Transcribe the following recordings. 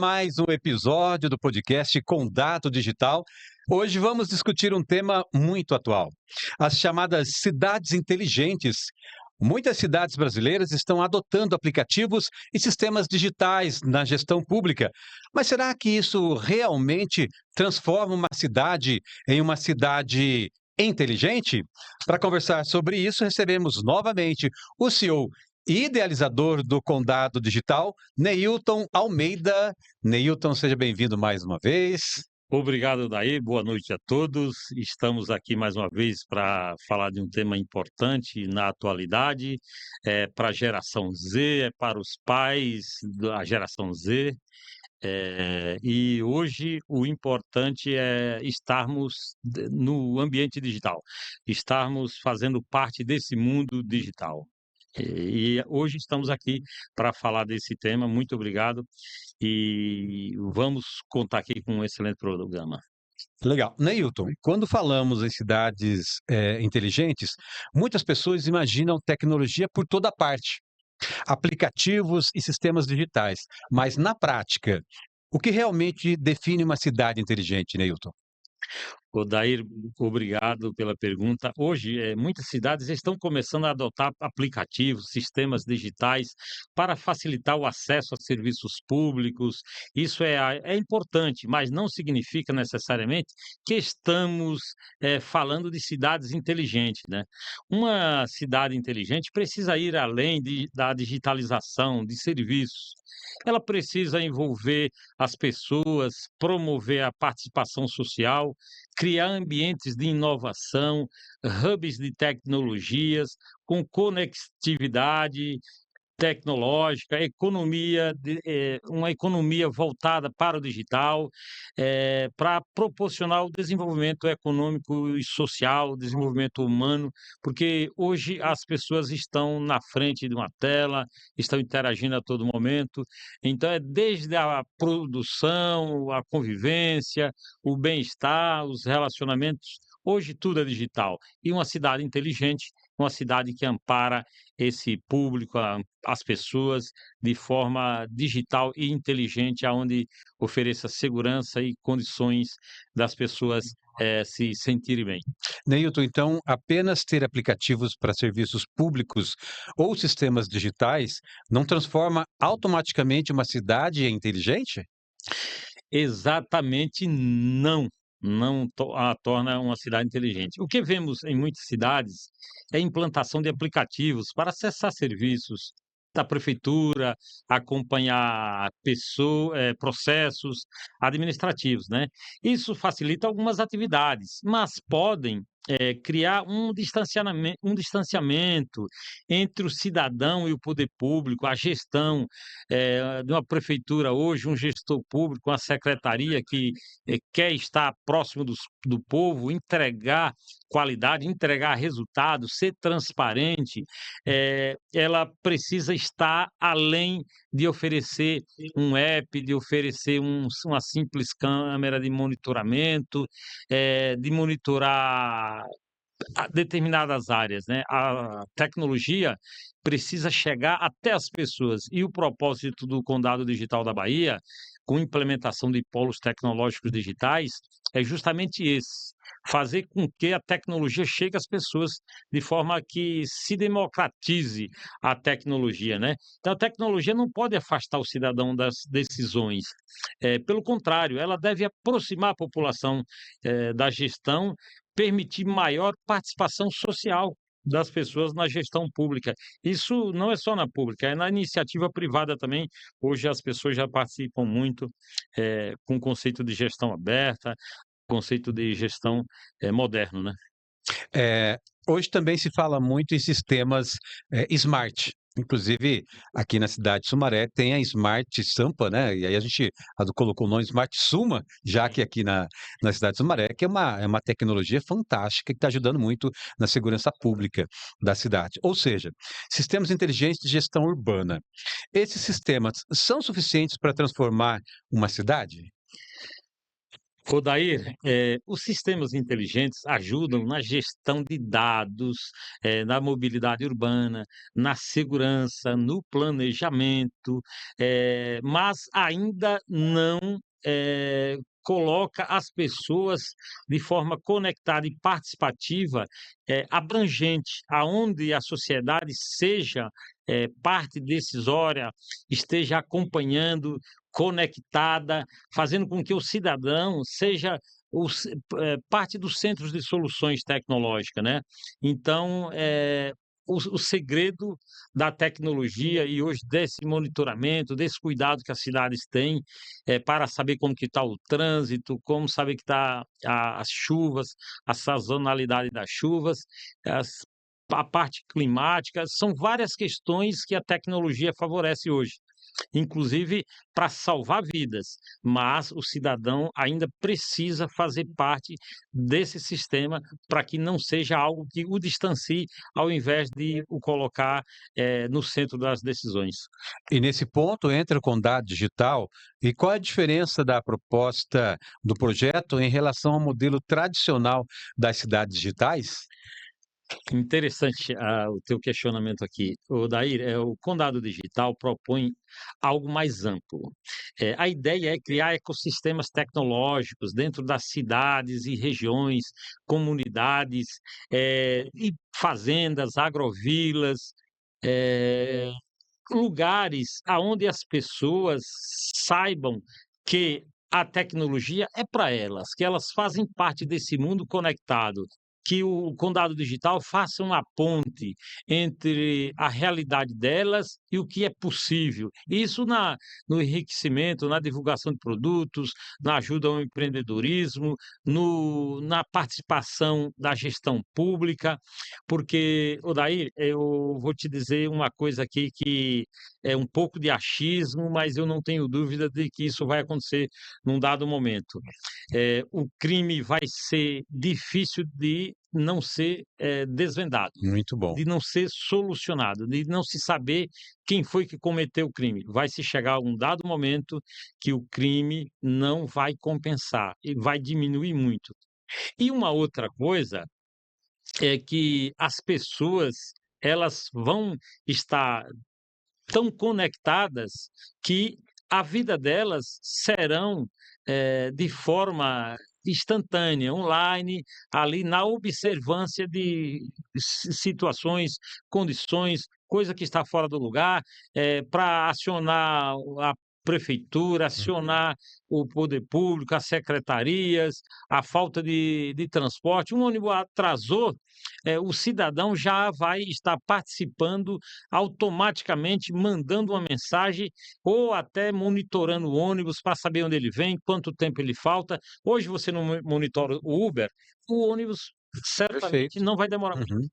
Mais um episódio do podcast Condado Digital. Hoje vamos discutir um tema muito atual: as chamadas cidades inteligentes. Muitas cidades brasileiras estão adotando aplicativos e sistemas digitais na gestão pública. Mas será que isso realmente transforma uma cidade em uma cidade inteligente? Para conversar sobre isso, recebemos novamente o CEO e idealizador do Condado Digital, Neilton Almeida. Neilton, seja bem-vindo mais uma vez. Obrigado, Daí. Boa noite a todos. Estamos aqui mais uma vez para falar de um tema importante na atualidade, para a geração Z, é para os pais da geração Z. E hoje o importante é estarmos no ambiente digital, estarmos fazendo parte desse mundo digital. E hoje estamos aqui para falar desse tema. Muito obrigado e vamos contar aqui com um excelente programa. Legal. Neilton, quando falamos em cidades inteligentes, muitas pessoas imaginam tecnologia por toda parte, aplicativos e sistemas digitais. Mas, na prática, o que realmente define uma cidade inteligente, Neilton? Odair, obrigado pela pergunta. Hoje, muitas cidades estão começando a adotar aplicativos, sistemas digitais para facilitar o acesso a serviços públicos. Isso é importante, mas não significa necessariamente que estamos falando de cidades inteligentes, né? Uma cidade inteligente precisa ir além da digitalização de serviços. Ela precisa envolver as pessoas, promover a participação social, criar ambientes de inovação, hubs de tecnologias, com conectividade tecnológica, uma economia voltada para o digital, para proporcionar o desenvolvimento econômico e social, o desenvolvimento humano, porque hoje as pessoas estão na frente de uma tela, estão interagindo a todo momento, então é desde a produção, a convivência, o bem-estar, os relacionamentos, hoje tudo é digital. E uma cidade inteligente, uma cidade que ampara esse público, as pessoas, de forma digital e inteligente, aonde ofereça segurança e condições das pessoas se sentirem bem. Neilton, então, apenas ter aplicativos para serviços públicos ou sistemas digitais não transforma automaticamente uma cidade em inteligente? Exatamente não, não a torna uma cidade inteligente. O que vemos em muitas cidades é a implantação de aplicativos para acessar serviços da prefeitura, acompanhar processos administrativos, né. Isso facilita algumas atividades, mas podem, criar um distanciamento entre o cidadão e o poder público, a gestão, de uma prefeitura hoje, um gestor público, uma secretaria que, quer estar próximo do povo, entregar qualidade, entregar resultados, ser transparente, ela precisa estar além de oferecer um app, de oferecer uma simples câmera de monitoramento, de monitorar determinadas áreas, né? A tecnologia precisa chegar até as pessoas e o propósito do Condado Digital da Bahia, com implementação de polos tecnológicos digitais, é justamente esse: fazer com que a tecnologia chegue às pessoas de forma que se democratize a tecnologia, né? Então, a tecnologia não pode afastar o cidadão das decisões. Pelo contrário, ela deve aproximar a população, da gestão, permitir maior participação social das pessoas na gestão pública. Isso não é só na pública, é na iniciativa privada também. Hoje as pessoas já participam muito, com o conceito de gestão aberta, conceito de gestão, moderno, né. Eh, Hoje também se fala muito em sistemas, smart. Inclusive, aqui na cidade de Sumaré tem a Smart Sampa, né, e aí a gente colocou o nome Smart Suma, já que aqui na cidade de Sumaré, que é uma tecnologia fantástica que está ajudando muito na segurança pública da cidade. Ou seja, sistemas inteligentes de gestão urbana. Esses sistemas são suficientes para transformar uma cidade? Odair, os sistemas inteligentes ajudam na gestão de dados, na mobilidade urbana, na segurança, no planejamento, mas ainda não, coloca as pessoas de forma conectada e participativa, abrangente, aonde a sociedade seja, parte decisória, esteja acompanhando, conectada, fazendo com que o cidadão seja parte dos centros de soluções tecnológicas, né. Então, o segredo da tecnologia e hoje desse monitoramento, desse cuidado que as cidades têm, para saber como que está o trânsito, como saber que está as chuvas, a sazonalidade das chuvas, as a parte climática, são várias questões que a tecnologia favorece hoje, inclusive para salvar vidas, mas o cidadão ainda precisa fazer parte desse sistema para que não seja algo que o distancie, ao invés de o colocar, no centro das decisões. E nesse ponto entra o condado digital. E qual é a diferença da proposta do projeto em relação ao modelo tradicional das cidades digitais? Interessante, o teu questionamento aqui. Odair, o Condado Digital propõe algo mais amplo. A ideia é criar ecossistemas tecnológicos dentro das cidades e regiões, comunidades, e fazendas, agrovilas, eh, lugares aonde as pessoas saibam que a tecnologia é para elas, que elas fazem parte desse mundo conectado, que o Condado Digital faça uma ponte entre a realidade delas e o que é possível. Isso no enriquecimento, na divulgação de produtos, na ajuda ao empreendedorismo, na participação da gestão pública, porque, Odair, eu vou te dizer uma coisa aqui que é um pouco de achismo, mas eu não tenho dúvida de que isso vai acontecer num dado momento. O crime vai ser difícil de não ser, desvendado, Muito bom. de não ser solucionado, de não se saber quem foi que cometeu o crime. Vai se chegar a um dado momento que o crime não vai compensar e vai diminuir muito. E uma outra coisa é que as pessoas, elas vão estar tão conectadas que a vida delas serão, de forma instantânea, online, ali na observância de situações, condições, coisa que está fora do lugar, para acionar a prefeitura, Uhum. acionar o poder público, as secretarias, a falta de transporte. Um ônibus atrasou, o cidadão já vai estar participando automaticamente, mandando uma mensagem ou até monitorando o ônibus para saber onde ele vem, quanto tempo ele falta. Hoje você não monitora o Uber, o ônibus certamente Perfeito. não vai demorar muito. Uhum.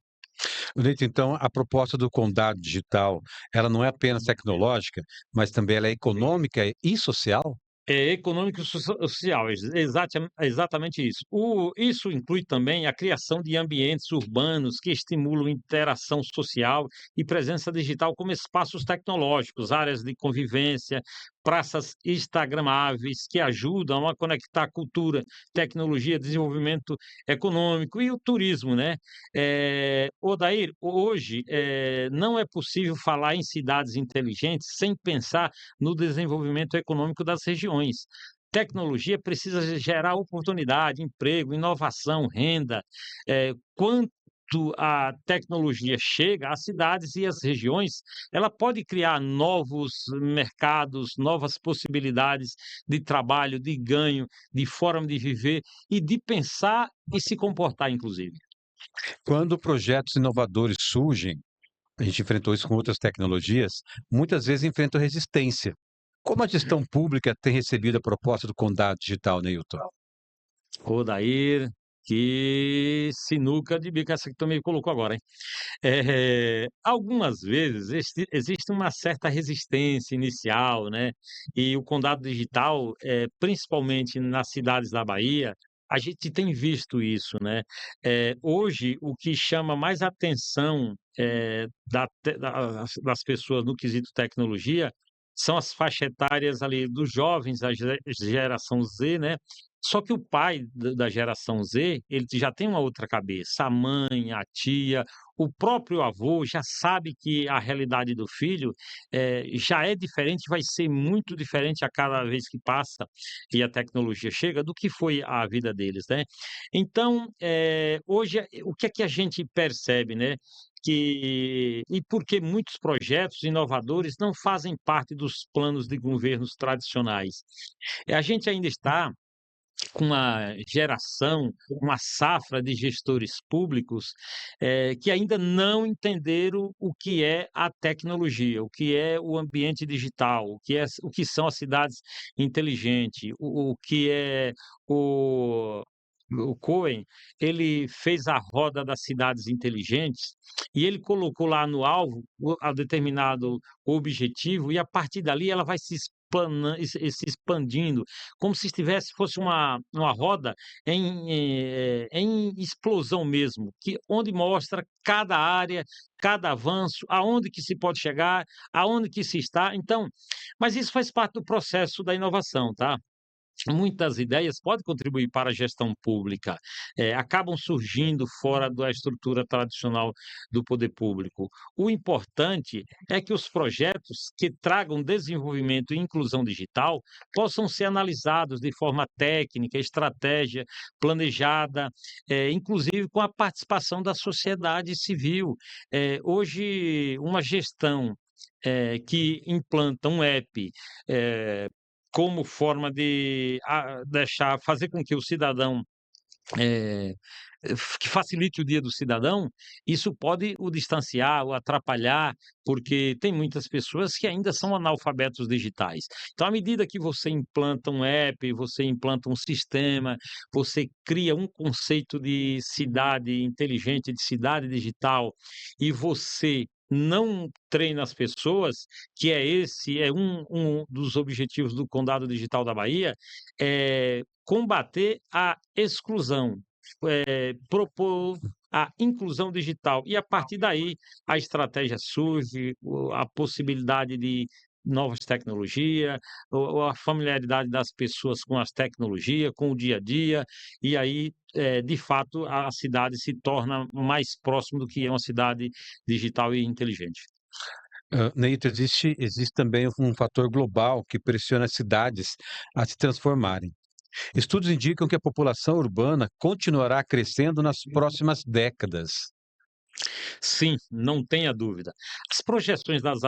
Leite, então, a proposta do condado digital, ela não é apenas tecnológica, mas também ela é econômica e social? É econômico e social, exatamente isso. Isso inclui também a criação de ambientes urbanos que estimulam interação social e presença digital, como espaços tecnológicos, áreas de convivência, praças instagramáveis que ajudam a conectar cultura, tecnologia, desenvolvimento econômico e o turismo, né. Odair, hoje, não é possível falar em cidades inteligentes sem pensar no desenvolvimento econômico das regiões. Tecnologia precisa gerar oportunidade, emprego, inovação, renda. Quanto a tecnologia chega às cidades e às regiões, ela pode criar novos mercados, novas possibilidades de trabalho, de ganho, de forma de viver e de pensar e se comportar, inclusive. Quando projetos inovadores surgem, a gente enfrentou isso com outras tecnologias, muitas vezes enfrentam resistência. Como a gestão pública tem recebido a proposta do condado digital, Neilton? Odair, que sinuca de bico essa que tu me colocou agora, hein? Algumas vezes existe uma certa resistência inicial, né, e o Condado Digital, principalmente nas cidades da Bahia, a gente tem visto isso, né. Hoje o que chama mais atenção, das pessoas no quesito tecnologia, são as faixas etárias ali dos jovens, a geração Z, né, Só que o pai da geração Z, ele já tem uma outra cabeça. A mãe, a tia, o próprio avô já sabe que a realidade do filho, já é diferente, vai ser muito diferente a cada vez que passa e a tecnologia chega, do que foi a vida deles, né. Então, hoje, o que é que a gente percebe, né, e porque muitos projetos inovadores não fazem parte dos planos de governos tradicionais. A gente ainda está com uma geração, uma safra de gestores públicos, que ainda não entenderam o que é a tecnologia, o que é o ambiente digital, o que são as cidades inteligentes, o que é o o Cohen, ele fez a roda das cidades inteligentes e ele colocou lá no alvo a determinado objetivo, e a partir dali ela vai se expandindo, como se estivesse fosse uma roda em explosão mesmo, que onde mostra cada área, cada avanço, aonde que se pode chegar, aonde que se está. Então, mas isso faz parte do processo da inovação, tá? Muitas ideias podem contribuir para a gestão pública, acabam surgindo fora da estrutura tradicional do poder público. O importante é que os projetos que tragam desenvolvimento e inclusão digital possam ser analisados de forma técnica, estratégia, planejada, inclusive com a participação da sociedade civil. Hoje, uma gestão que implanta um app, como forma de deixar fazer com que o cidadão, eh, que facilite o dia do cidadão, isso pode o distanciar, o atrapalhar, porque tem muitas pessoas que ainda são analfabetos digitais. Então, à medida que você implanta um app, você implanta um sistema, você cria um conceito de cidade inteligente, de cidade digital, e você não treina as pessoas, que é um dos objetivos do Condado Digital da Bahia, é combater a exclusão, propor a inclusão digital, e a partir daí a estratégia surge, a possibilidade de novas tecnologia, a familiaridade das pessoas com as tecnologias, com o dia a dia, e aí, de fato, a cidade se torna mais próximo do que é uma cidade digital e inteligente. Neito, existe também um fator global que pressiona as cidades a se transformarem. Estudos indicam que a população urbana continuará crescendo nas próximas décadas. Sim, não tenha dúvida. As projeções das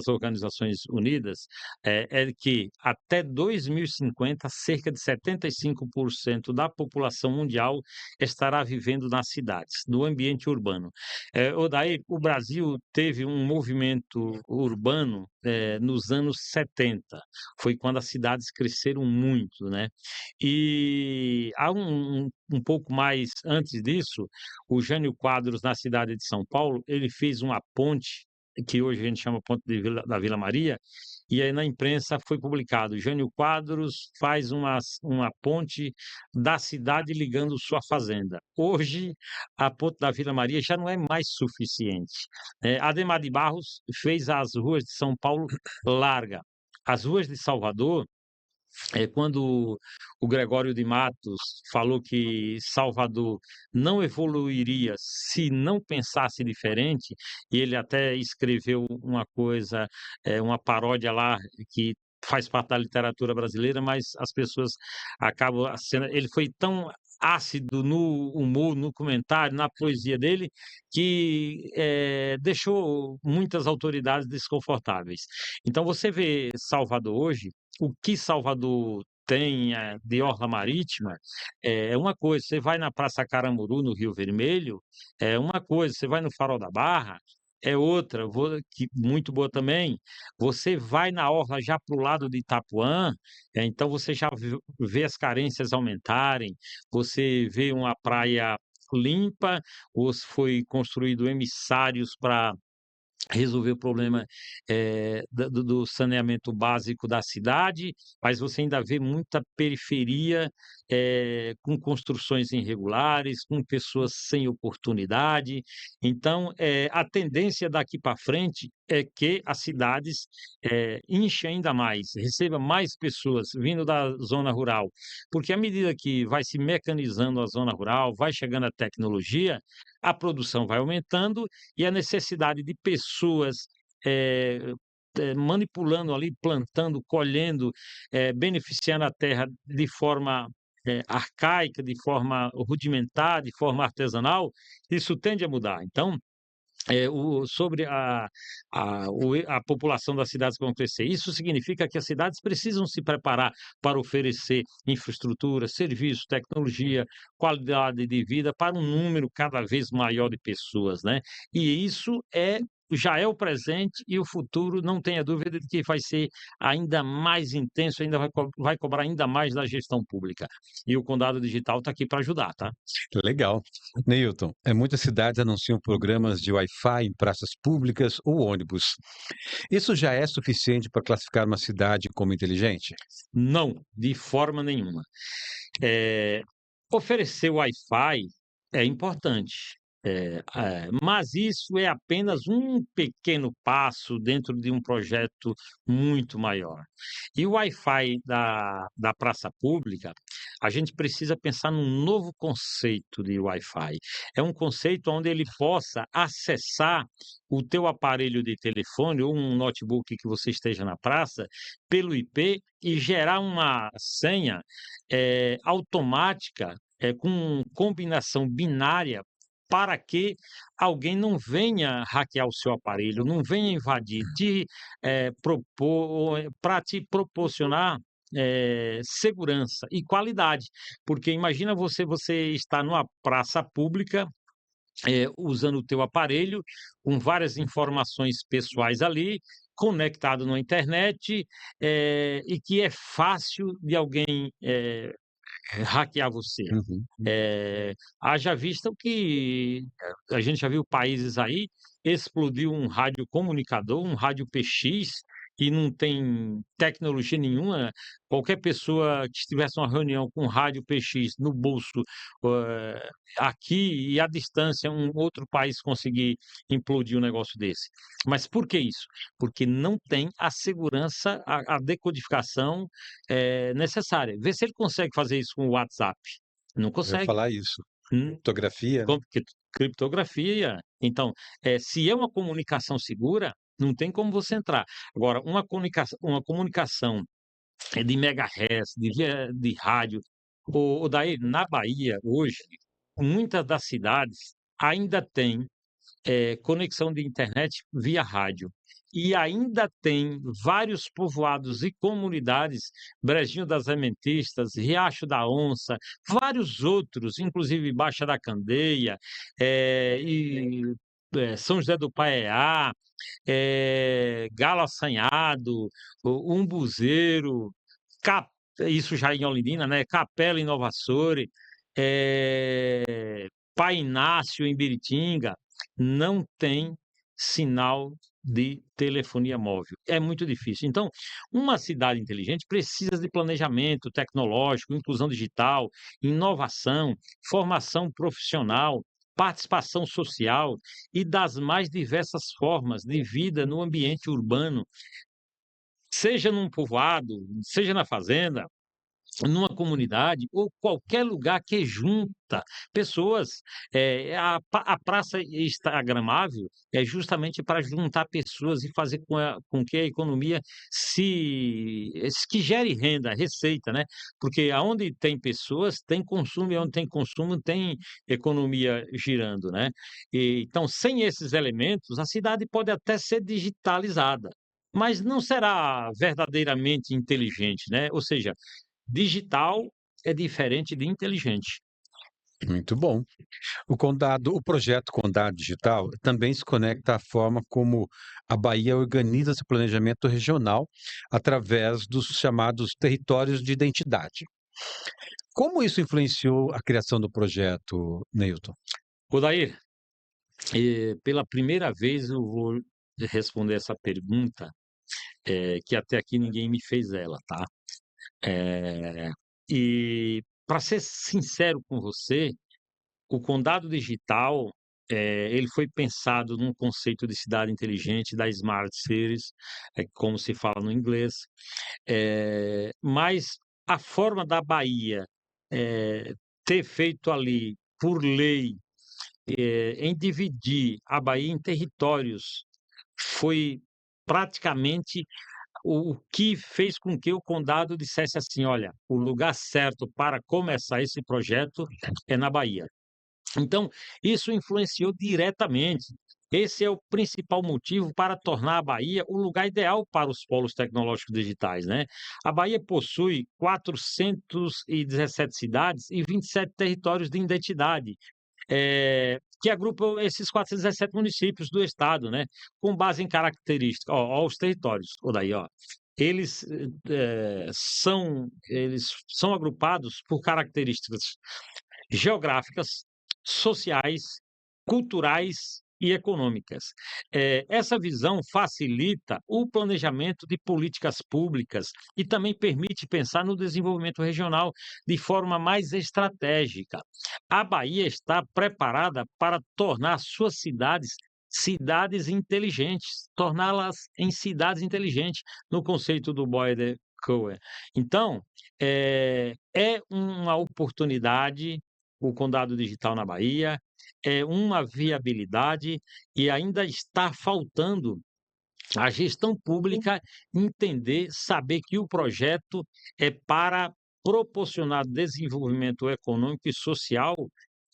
Organizações Unidas é que até 2050 cerca de 75% da população mundial estará vivendo nas cidades, no ambiente urbano. Odair, o Brasil teve um movimento urbano, nos anos 70, foi quando as cidades cresceram muito, né. E há um pouco mais antes disso, o Jânio Quadros, na cidade de São Paulo, ele fez uma ponte, que hoje a gente chama Ponte da Vila Maria, e aí na imprensa foi publicado: Jânio Quadros faz uma ponte da cidade ligando sua fazenda. Hoje, a ponte da Vila Maria já não é mais suficiente. Adhemar de Barros fez as ruas de São Paulo larga. As ruas de Salvador, quando o Gregório de Matos falou que Salvador não evoluiria se não pensasse diferente, e ele até escreveu uma coisa, uma paródia lá que faz parte da literatura brasileira, mas as pessoas acabam sendo, ele foi tão ácido no humor, no comentário, na poesia dele, que, deixou muitas autoridades desconfortáveis. Então você vê Salvador hoje, o que Salvador tem, de orla marítima, é uma coisa, você vai na Praça Caramuru, no Rio Vermelho, é uma coisa, você vai no Farol da Barra, é outra, que muito boa também. Você vai na orla já para o lado de Itapuã, então você já vê as carências aumentarem, você vê uma praia limpa, ou se foi construído emissários para resolver o problema, do saneamento básico da cidade, mas você ainda vê muita periferia, com construções irregulares, com pessoas sem oportunidade. Então, a tendência daqui para frente é que as cidades enchem ainda mais, receba mais pessoas vindo da zona rural, porque à medida que vai se mecanizando a zona rural, vai chegando a tecnologia, a produção vai aumentando e a necessidade de pessoas eh, manipulando ali, plantando, colhendo, beneficiando a terra de forma arcaica, de forma rudimentar, de forma artesanal, isso tende a mudar. Então, sobre a população das cidades que vão crescer. Isso significa que as cidades precisam se preparar para oferecer infraestrutura, serviço, tecnologia, qualidade de vida para um número cada vez maior de pessoas, né? E isso já é o presente e o futuro, não tenha dúvida de que vai ser ainda mais intenso, ainda vai cobrar ainda mais da gestão pública. E o Condado Digital está aqui para ajudar, tá? Legal. Neilton, muitas cidades anunciam programas de Wi-Fi em praças públicas ou ônibus. Isso já é suficiente para classificar uma cidade como inteligente? Não, de forma nenhuma. Eh, Oferecer Wi-Fi é importante, mas isso é apenas um pequeno passo dentro de um projeto muito maior. E o Wi-Fi da praça pública, a gente precisa pensar num novo conceito de Wi-Fi. É um conceito onde ele possa acessar o teu aparelho de telefone ou um notebook que você esteja na praça pelo IP e gerar uma senha automática, com combinação binária, para que alguém não venha hackear o seu aparelho, não venha invadir, para te proporcionar segurança e qualidade. Porque imagina você está numa praça pública, usando o teu aparelho, com várias informações pessoais ali, conectado na internet, e que é fácil de alguém hackear você. Uhum. Haja vista o que a gente já viu países aí, explodiu um radiocomunicador, um rádio PX, e não tem tecnologia nenhuma, qualquer pessoa que estivesse numa reunião com um rádio PX no bolso, aqui e à distância, um outro país conseguir implodir um negócio desse. Mas por que isso? Porque não tem a segurança, a decodificação, necessária. Vê se ele consegue fazer isso com o WhatsApp. Não Eu ia consegue. falar isso. Hum, Fotografia, né? com criptografia. Então, se é uma comunicação segura, não tem como você entrar. Agora, uma comunicação de megahertz, de rádio, daí na Bahia, hoje, muitas das cidades ainda têm conexão de internet via rádio. E ainda tem vários povoados e comunidades, Brejinho das Sementistas, Riacho da Onça, vários outros, inclusive Baixa da Candeia, São José do Paiá, Galo Assanhado, Umbuzeiro, Cap isso já em Olinda, né, Capela em Nova Soure, Pai Inácio em Biritinga, não tem sinal de telefonia móvel. É muito difícil. Então, uma cidade inteligente precisa de planejamento tecnológico, inclusão digital, inovação, formação profissional, participação social e das mais diversas formas de vida no ambiente urbano, seja num povoado, seja na fazenda, numa comunidade ou qualquer lugar que junta pessoas. A praça instagramável é justamente para juntar pessoas e fazer com que a economia que gere renda, receita, né? Porque aonde tem pessoas, tem consumo, e onde tem consumo, tem economia girando, né? Então, sem esses elementos, a cidade pode até ser digitalizada, mas não será verdadeiramente inteligente, né? Ou seja, digital é diferente de inteligente. Muito bom. O projeto Condado Digital também se conecta à forma como a Bahia organiza seu planejamento regional através dos chamados territórios de identidade. Como isso influenciou a criação do projeto, Neilton? Odair, pela primeira vez eu vou responder essa pergunta, que até aqui ninguém me fez ela, tá? E para ser sincero com você, o Condado Digital ele foi pensado num conceito de cidade inteligente, da Smart Cities, como se fala no inglês, mas a forma da Bahia ter feito ali, por lei, em dividir a Bahia em territórios, foi praticamente o que fez com que o condado dissesse assim: olha, o lugar certo para começar esse projeto é na Bahia. Então, isso influenciou diretamente. Esse é o principal motivo para tornar a Bahia o lugar ideal para os polos tecnológicos digitais, né? A Bahia possui 417 cidades e 27 territórios de identidade, que agrupam esses 417 municípios do estado, né? Com base em características, ó, os territórios, o daí, ó. Eles são agrupados por características geográficas, sociais, culturais e econômicas. Essa visão facilita o planejamento de políticas públicas e também permite pensar no desenvolvimento regional de forma mais estratégica. A Bahia está preparada para tornar suas cidades inteligentes, torná-las em cidades inteligentes, no conceito do Boyer Cohen. Então, é uma oportunidade o Condado Digital na Bahia, é uma viabilidade e ainda está faltando a gestão pública entender, saber que o projeto é para proporcionar desenvolvimento econômico e social,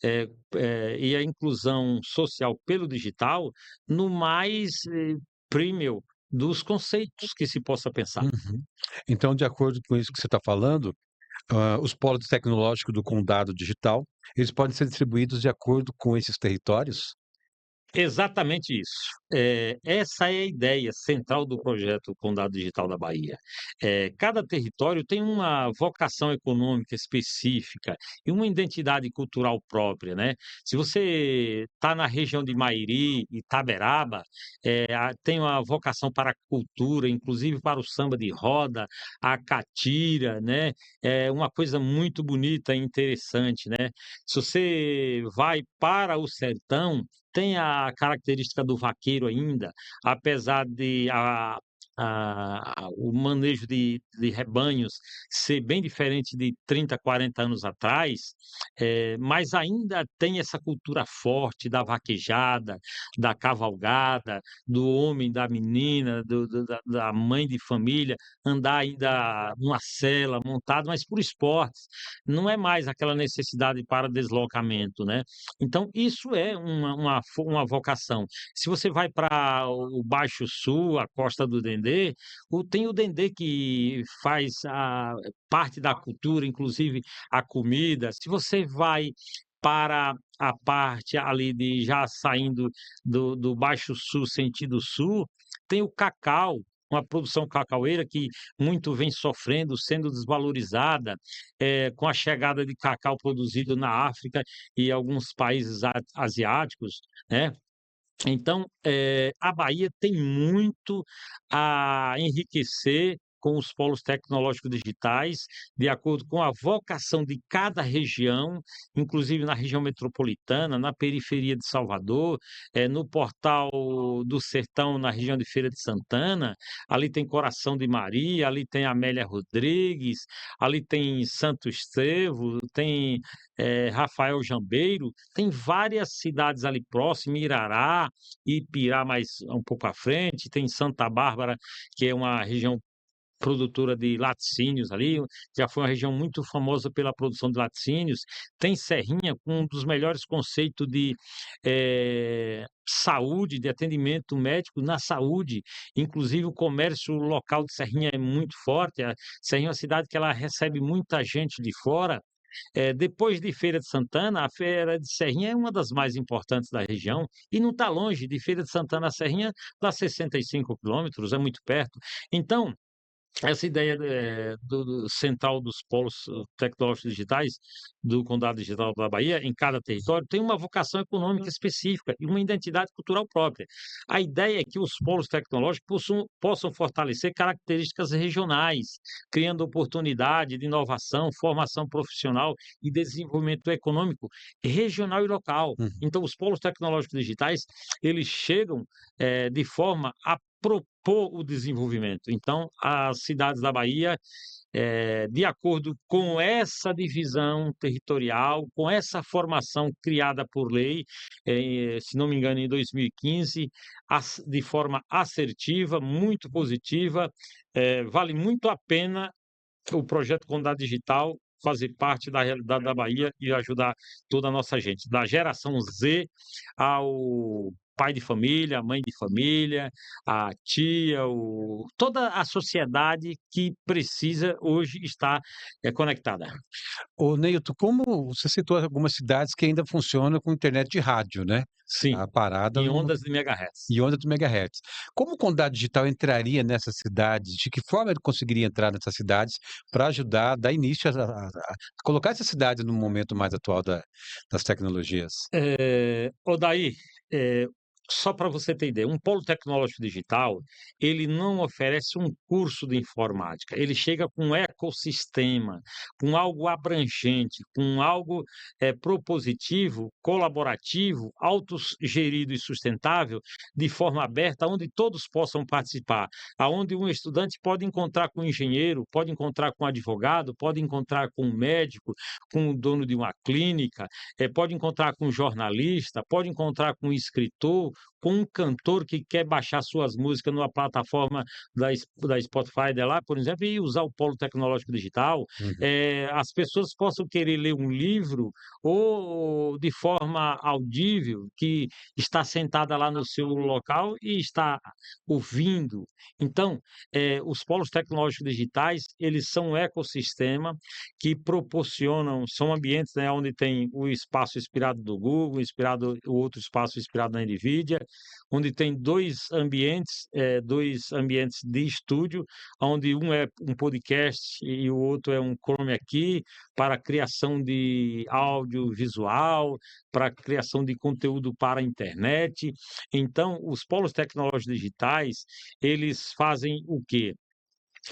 e a inclusão social pelo digital no mais, premium dos conceitos que se possa pensar. Uhum. Então, de acordo com isso que você está falando, os polos tecnológicos do Condado Digital, eles podem ser distribuídos de acordo com esses territórios? Exatamente isso. Essa é a ideia central do projeto Condado Digital da Bahia. Cada território tem uma vocação econômica específica e uma identidade cultural própria, né. Se você está na região de Mairi, Itaberaba, tem uma vocação para a cultura, inclusive para o samba de roda, a catira, né, é uma coisa muito bonita e interessante, né. Se você vai para o sertão, tem a característica do vaqueiro ainda, apesar de o manejo de rebanhos ser bem diferente de 30, 40 anos atrás, mas ainda tem essa cultura forte da vaquejada, da cavalgada, do homem, da menina, da mãe de família, andar ainda numa sela, montado, mas por esportes, não é mais aquela necessidade para deslocamento, né. Então, isso é uma vocação. Se você vai para o Baixo Sul, a Costa do Dendê, tem o dendê que faz parte da cultura, inclusive a comida. Se você vai para a parte ali de já saindo do Baixo Sul, sentido sul, tem o cacau, uma produção cacaueira que muito vem sofrendo, sendo desvalorizada, com a chegada de cacau produzido na África e alguns países asiáticos, né. Então, a Bahia tem muito a enriquecer com os polos tecnológicos digitais, de acordo com a vocação de cada região, inclusive na região metropolitana, na periferia de Salvador, no Portal do Sertão, na região de Feira de Santana, ali tem Coração de Maria, ali tem Amélia Rodrigues, ali tem Santo Estevão, tem, Rafael Jambeiro, tem várias cidades ali próximas, Irará, Ipirá mais um pouco à frente, tem Santa Bárbara, que é uma região produtora de laticínios ali, já foi uma região muito famosa pela produção de laticínios. Tem Serrinha com um dos melhores conceitos de, saúde, de atendimento médico na saúde, inclusive o comércio local de Serrinha é muito forte, a Serrinha é uma cidade que ela recebe muita gente de fora. Depois de Feira de Santana, a Feira de Serrinha é uma das mais importantes da região e não está longe, de Feira de Santana a Serrinha dá 65 quilômetros, é muito perto. Então, essa ideia, do central dos polos tecnológicos digitais, do Condado Digital da Bahia, em cada território, tem uma vocação econômica específica e uma identidade cultural própria. A ideia é que os polos tecnológicos possam fortalecer características regionais, criando oportunidade de inovação, formação profissional e desenvolvimento econômico regional e local. Uhum. Então, os polos tecnológicos digitais, eles chegam, de forma a propor o desenvolvimento. Então, as cidades da Bahia, de acordo com essa divisão territorial, com essa formação criada por lei, se não me engano, em 2015, de forma assertiva, muito positiva, vale muito a pena o projeto Condado Digital fazer parte da realidade da Bahia e ajudar toda a nossa gente, da geração Z ao pai de família, a mãe de família, a tia, toda a sociedade que precisa hoje estar conectada. Ô, Neilton, como você citou algumas cidades que ainda funcionam com internet de rádio, né? Sim, A parada em no ondas de megahertz. em onda de megahertz. Como o Condado Digital entraria nessas cidades? De que forma ele conseguiria entrar nessas cidades para ajudar a dar início a colocar essas cidades no momento mais atual das tecnologias? Odair, eh, só para você ter ideia, um polo tecnológico digital, ele não oferece um curso de informática, ele chega com um ecossistema, com algo abrangente, com algo, propositivo, colaborativo, autogerido e sustentável, de forma aberta, onde todos possam participar, aonde um estudante pode encontrar com um engenheiro, pode encontrar com um advogado, pode encontrar com um médico, com o dono de uma clínica, pode encontrar com um jornalista, pode encontrar com um escritor, com um cantor que quer baixar suas músicas numa plataforma da Spotify de lá, por exemplo, e usar o polo tecnológico digital. Uhum. As pessoas possam querer ler um livro ou de forma audível, que está sentada lá no seu local e está ouvindo. Então, os polos tecnológicos digitais, eles são um ecossistema que proporcionam, são ambientes, né, onde tem o espaço inspirado do Google, o outro espaço inspirado na NVIDIA, onde tem dois ambientes de estúdio, onde um é um podcast e o outro é um Chrome aqui, para a criação de audiovisual, para a criação de conteúdo para a internet. Então, os polos tecnológicos digitais, eles fazem o quê?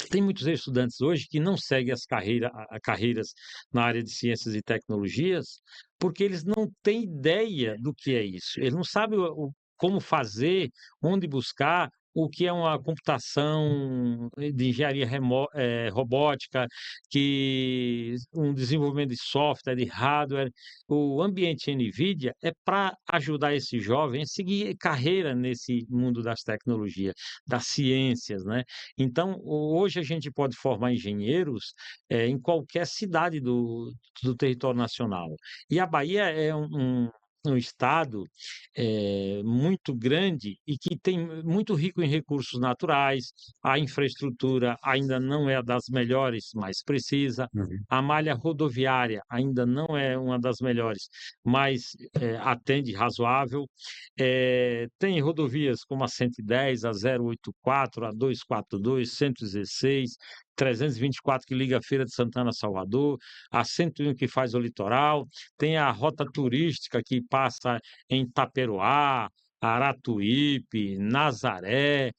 Tem muitos estudantes hoje que não seguem carreiras na área de ciências e tecnologias, porque eles não têm ideia do que é isso. Eles não sabem como fazer, onde buscar, o que é uma computação de engenharia robótica, um desenvolvimento de software, de hardware. O ambiente NVIDIA é para ajudar esse jovem a seguir carreira nesse mundo das tecnologias, das ciências, né? Então, hoje a gente pode formar engenheiros, em qualquer cidade do território nacional. E a Bahia é um estado, muito grande e que tem muito rico em recursos naturais, a infraestrutura ainda não é a das melhores, mas precisa, Uhum. a malha rodoviária ainda não é uma das melhores, mas, atende razoável. Tem rodovias como a 110, a 084, a 242, 116, 324 que liga a Feira de Santana a Salvador, a 101 que faz o litoral, tem a rota turística que passa em Taperoá, Aratuípe, Nazaré,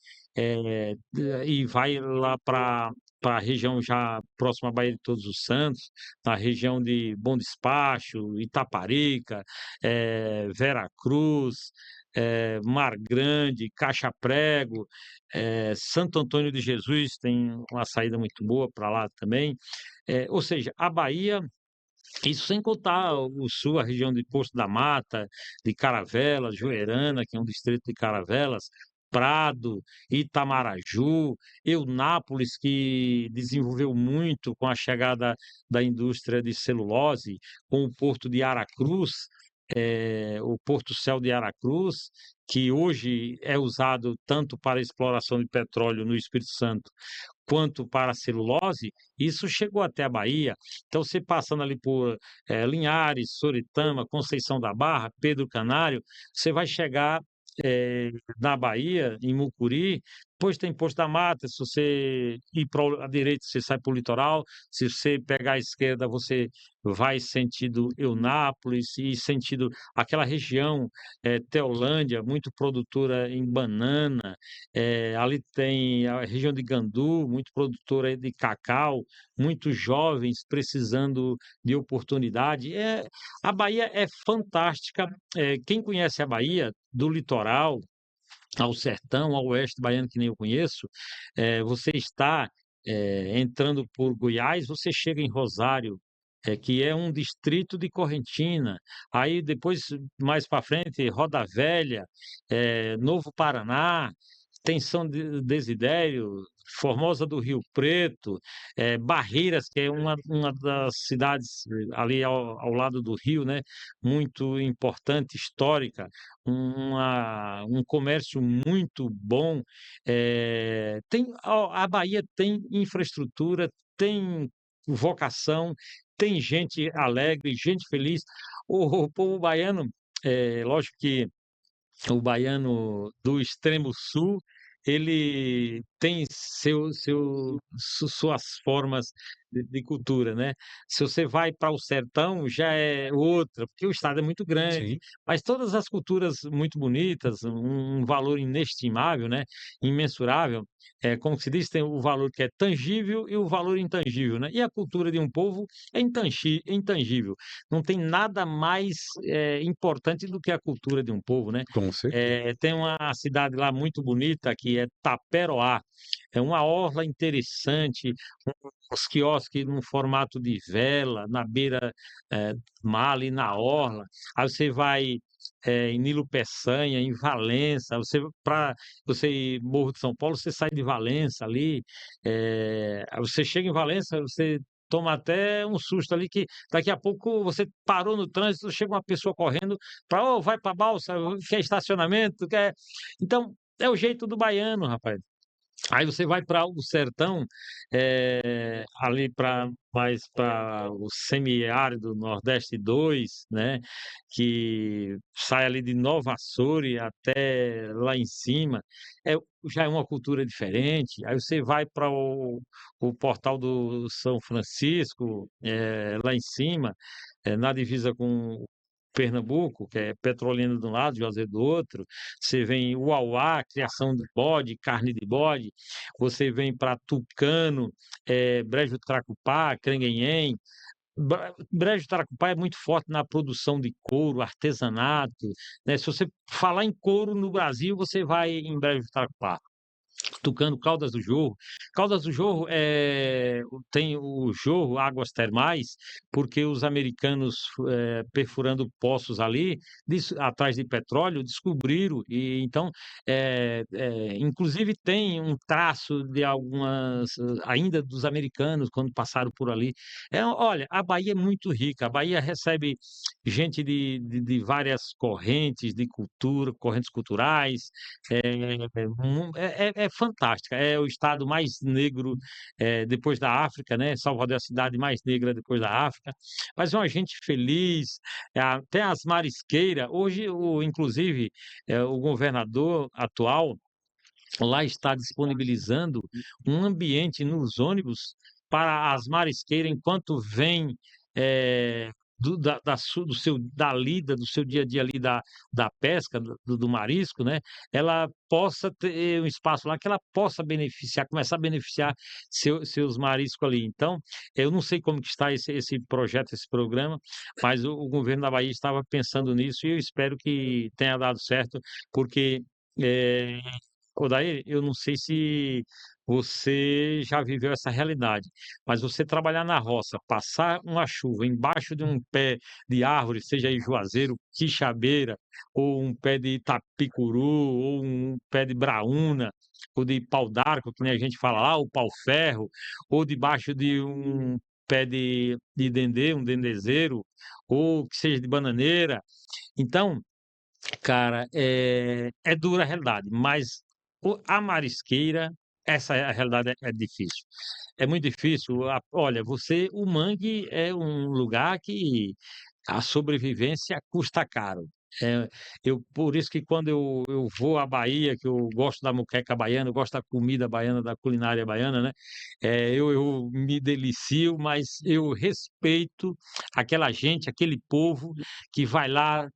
e vai lá para a região já próxima à Baía de Todos os Santos, na região de Bom Despacho, Itaparica, Veracruz, Mar Grande, Caixa Prego, Santo Antônio de Jesus tem uma saída muito boa para lá também. Ou seja, a Bahia, isso sem contar o sul, a região de Poço da Mata, de Caravelas, Joerana, que é um distrito de Caravelas, Prado, Itamaraju, Eunápolis, que desenvolveu muito com a chegada da indústria de celulose, com o porto de Aracruz, o Porto Céu de Aracruz, que hoje é usado tanto para exploração de petróleo no Espírito Santo, quanto para a celulose, isso chegou até a Bahia. Então, você passando ali por Linhares, Soritama, Conceição da Barra, Pedro Canário, você vai chegar na Bahia, em Mucuri, Depois tem Poço da Mata, se você ir para a direita, você sai para o litoral, se você pegar a esquerda, você vai sentido Eunápolis e sentido aquela região, Teolândia, muito produtora em banana, ali tem a região de Gandu, muito produtora de cacau, muitos jovens precisando de oportunidade. A Bahia é fantástica. Quem conhece a Bahia, do litoral ao sertão, ao oeste baiano, que nem eu conheço, você está entrando por Goiás, você chega em Rosário, que é um distrito de Correntina. Aí depois, mais para frente, Roda Velha, Novo Paraná, tem São Desidério, Formosa do Rio Preto, Barreiras, que é uma das cidades ali ao lado do rio, né? Muito importante, histórica, um comércio muito bom. A Bahia tem infraestrutura, tem vocação, tem gente alegre, gente feliz. O povo baiano, lógico que o baiano do extremo sul, ele tem suas formas de cultura, né? Se você vai para o sertão, já é outra, porque o estado é muito grande, Sim, mas todas as culturas muito bonitas, um valor inestimável, né? Imensurável. Como se diz, tem o valor que é tangível e o valor intangível, né? E a cultura de um povo é intangível. Não tem nada mais importante do que a cultura de um povo, né? com certeza. Tem uma cidade lá muito bonita que é Taperoá. É uma orla interessante, os quiosques num formato de vela, na beira do mar, ali na orla. Aí você vai em Nilo Peçanha, em Valença. Para você ir Morro de São Paulo, você sai de Valença ali. Aí você chega em Valença, você toma até um susto ali que daqui a pouco você parou no trânsito, chega uma pessoa correndo para, vai para Balsa, quer estacionamento, quer. Então, é o jeito do baiano, rapaz. Aí você vai para o sertão, ali para mais para o semiárido Nordeste 2, né? Que sai ali de Nova Açores até lá em cima. É, já é uma cultura diferente. Aí você vai para o Portal do São Francisco, lá em cima, na divisa com Pernambuco, que é Petrolina de um lado, Juazeiro do outro. Você vem Uauá, criação de bode, carne de bode. Você vem para Tucano, Brejo do Tracupá, Crenguenhém. Brejo do Tracupá é muito forte na produção de couro, artesanato, né? Se você falar em couro no Brasil, você vai em Brejo do Tracupá. Tucano, Caldas do Jorro. Caldas do Jorro tem o Jorro, águas termais, porque os americanos, perfurando poços ali, atrás de petróleo, descobriram, e então, inclusive tem um traço de algumas, ainda dos americanos, quando passaram por ali. Olha, a Bahia é muito rica, a Bahia recebe gente de várias correntes de cultura, correntes culturais, é fantástica. É o estado mais negro depois da África, né? Salvador é a cidade mais negra depois da África. Mas é uma gente feliz. Até as marisqueiras. Hoje, inclusive, o governador atual lá está disponibilizando um ambiente nos ônibus para as marisqueiras, enquanto vem do seu, da lida, do seu dia a dia ali da pesca, do marisco, né? Ela possa ter um espaço lá que ela possa beneficiar, começar a beneficiar seus mariscos ali. Então, eu não sei como que está esse projeto, esse programa, mas o governo da Bahia estava pensando nisso e eu espero que tenha dado certo, porque é, Odair, eu não sei se você já viveu essa realidade, mas você trabalhar na roça, passar uma chuva embaixo de um pé de árvore, seja aí juazeiro, quixabeira, ou um pé de itapicuru, ou um pé de braúna, ou de pau d'arco, que nem a gente fala lá, o pau-ferro, ou debaixo de um pé de dendê, um dendezeiro, ou que seja de bananeira. Então, cara, é dura a realidade, mas a marisqueira, essa é a realidade, é difícil. É muito difícil. Olha, o mangue é um lugar que a sobrevivência custa caro. É, por isso que quando eu vou à Bahia, que eu gosto da moqueca baiana, eu gosto da comida baiana, da culinária baiana, né? Eu me delicio, mas eu respeito aquela gente, aquele povo que vai lá,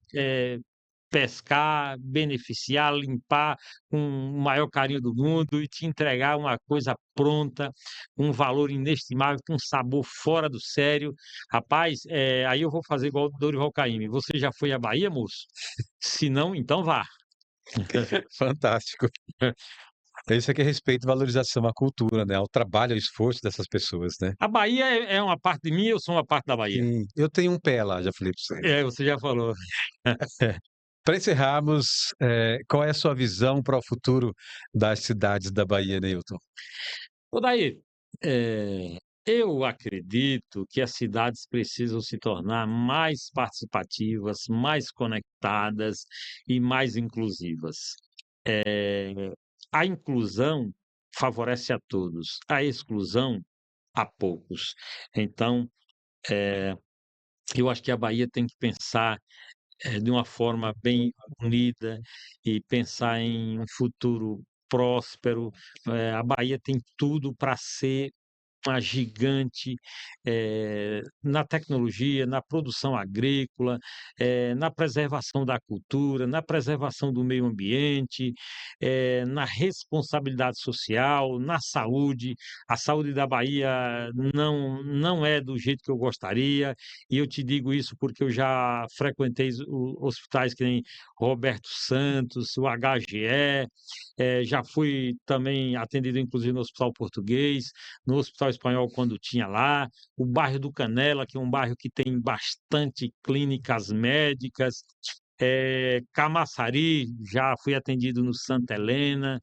pescar, beneficiar, limpar com o maior carinho do mundo e te entregar uma coisa pronta, um valor inestimável, com um sabor fora do sério. Rapaz, aí eu vou fazer igual o Dorival Caymmi. Você já foi à Bahia, moço? Se não, então vá. Fantástico. Isso é que é respeito e valorização à cultura, né? Ao trabalho, ao esforço dessas pessoas, né? A Bahia é uma parte de mim, eu sou uma parte da Bahia. Sim, eu tenho um pé lá, já falei para você. Você já falou. Para encerrarmos, qual é a sua visão para o futuro das cidades da Bahia, Neilton? Ô, Daí, eu acredito que as cidades precisam se tornar mais participativas, mais conectadas e mais inclusivas. A inclusão favorece a todos, a exclusão a poucos. Então, eu acho que a Bahia tem que pensar, de uma forma bem unida e pensar em um futuro próspero. A Bahia tem tudo para ser uma gigante, na tecnologia, na produção agrícola, na preservação da cultura, na preservação do meio ambiente, na responsabilidade social, na saúde. A saúde da Bahia não é do jeito que eu gostaria, e eu te digo isso porque eu já frequentei hospitais que nem Roberto Santos, o HGE, já fui também atendido inclusive no Hospital Português, no Hospital Espanhol quando tinha lá, o bairro do Canela, que é um bairro que tem bastante clínicas médicas, Camaçari, já fui atendido no Santa Helena,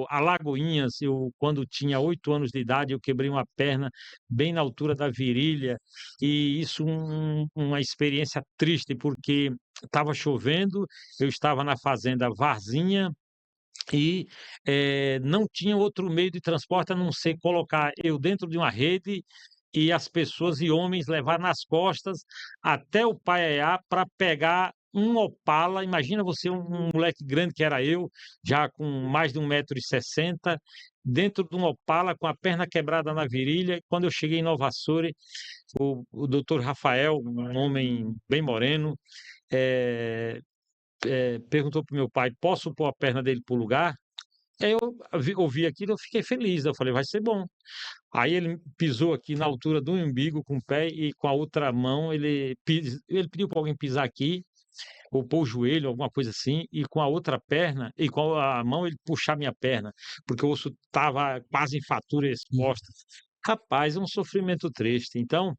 Alagoinhas, eu quando tinha 8 anos de idade, eu quebrei uma perna bem na altura da virilha, e isso uma experiência triste, porque estava chovendo, eu estava na fazenda Varzinha, e não tinha outro meio de transporte a não ser colocar eu dentro de uma rede e as pessoas e homens levar nas costas até o Paiaiá para pegar um Opala. Imagina você, um moleque grande que era eu, já com mais de 1,60 m, dentro de um Opala com a perna quebrada na virilha. Quando eu cheguei em Nova Açores, o doutor Rafael, um homem bem moreno, eh, perguntou para o meu pai: posso pôr a perna dele para o lugar? Aí eu ouvi aquilo, eu fiquei feliz, eu falei: "Vai ser bom". Aí ele pisou aqui na altura do umbigo com o pé e com a outra mão ele pediu para alguém pisar aqui, ou pôr o joelho, alguma coisa assim, e com a outra perna e com a mão ele puxar minha perna, porque o osso estava quase em fratura exposta. Rapaz, é um sofrimento triste. Então,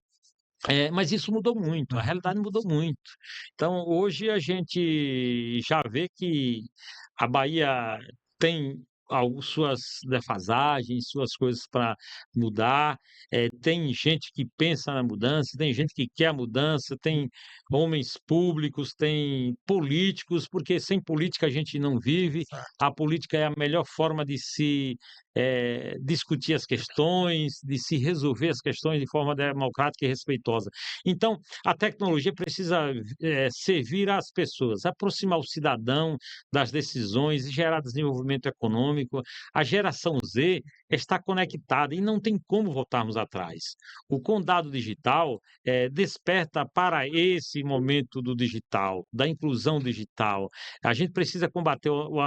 mas isso mudou muito, a realidade mudou muito. Então, hoje a gente já vê que a Bahia tem suas defasagens, suas coisas para mudar. Tem gente que pensa na mudança, tem gente que quer a mudança, tem homens públicos, tem políticos, porque sem política a gente não vive. A política é a melhor forma de se discutir as questões, de se resolver as questões de forma democrática e respeitosa. Então, a tecnologia precisa servir às pessoas, aproximar o cidadão das decisões e gerar desenvolvimento econômico. A geração Z está conectada e não tem como voltarmos atrás. O Condado Digital desperta para esse momento do digital, da inclusão digital. A gente precisa combater o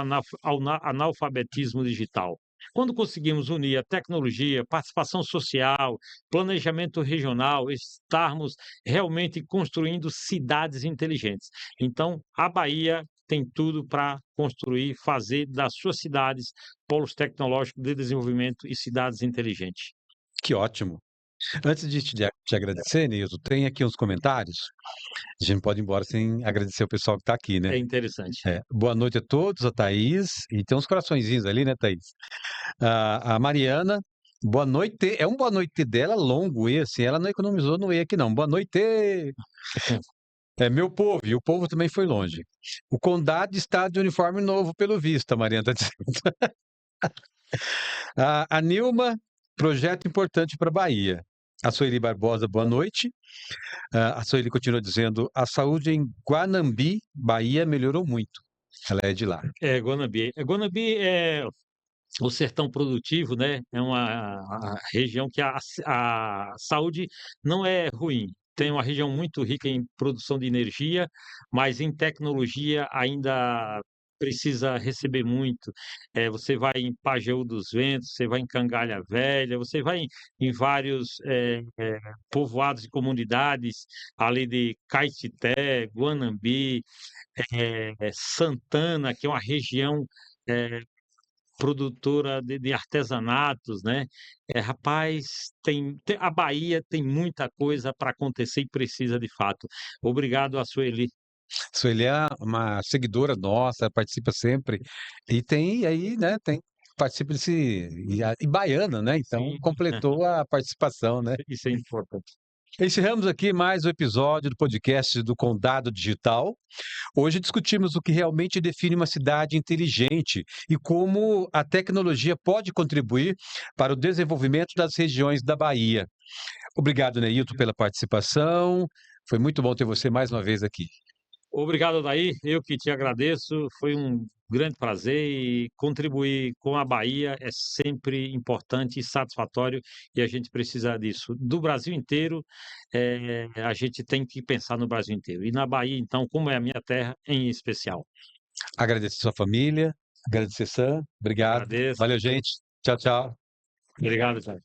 analfabetismo digital. Quando conseguimos unir a tecnologia, participação social, planejamento regional, estarmos realmente construindo cidades inteligentes. Então, a Bahia tem tudo para construir, fazer das suas cidades polos tecnológicos de desenvolvimento e cidades inteligentes. Que ótimo. Antes de te agradecer, Nilton, tem aqui uns comentários. A gente não pode ir embora sem agradecer o pessoal que está aqui, né? É interessante. Boa noite a todos, a Thaís, e tem uns coraçõezinhos ali, né, Thaís? A Mariana, boa noite. É um boa noite dela longo, e assim, ela não economizou no E aqui, não. Boa noite. Meu povo, e o povo também foi longe. O Condado está de uniforme novo, pelo visto, a Mariana está dizendo. A Nilma, projeto importante para a Bahia. A Sueli Barbosa, boa noite. A Sueli continua dizendo: a saúde em Guanambi, Bahia, melhorou muito. Ela é de lá. Guanambi. Guanambi é o sertão produtivo, né? É uma região que a saúde não é ruim. Tem uma região muito rica em produção de energia, mas em tecnologia ainda precisa receber muito. Você vai em Pajeú dos Ventos, você vai em Cangalha Velha, você vai em vários povoados e comunidades ali de Caetité, Guanambi, Santana, que é uma região eh, produtora de artesanatos, né? Rapaz, a Bahia tem muita coisa para acontecer e precisa de fato. Obrigado a Sueli. Sueli é uma seguidora nossa, participa sempre. E tem aí, né? Participa desse. E baiana, né? Então Sim, completou a participação, né? isso é importante. Encerramos aqui mais um episódio do podcast do Condado Digital. Hoje discutimos o que realmente define uma cidade inteligente e como a tecnologia pode contribuir para o desenvolvimento das regiões da Bahia. Obrigado, Neilton, pela participação. Foi muito bom ter você mais uma vez aqui. Obrigado, Daí. Eu que te agradeço. Foi um grande prazer e contribuir com a Bahia é sempre importante e satisfatório e a gente precisa disso. Do Brasil inteiro, a gente tem que pensar no Brasil inteiro. E na Bahia, então, como é a minha terra, em especial. Agradecer sua família, agradecer Sam. Obrigado. Agradeço. Valeu, gente. Tchau, tchau. Obrigado, Jair.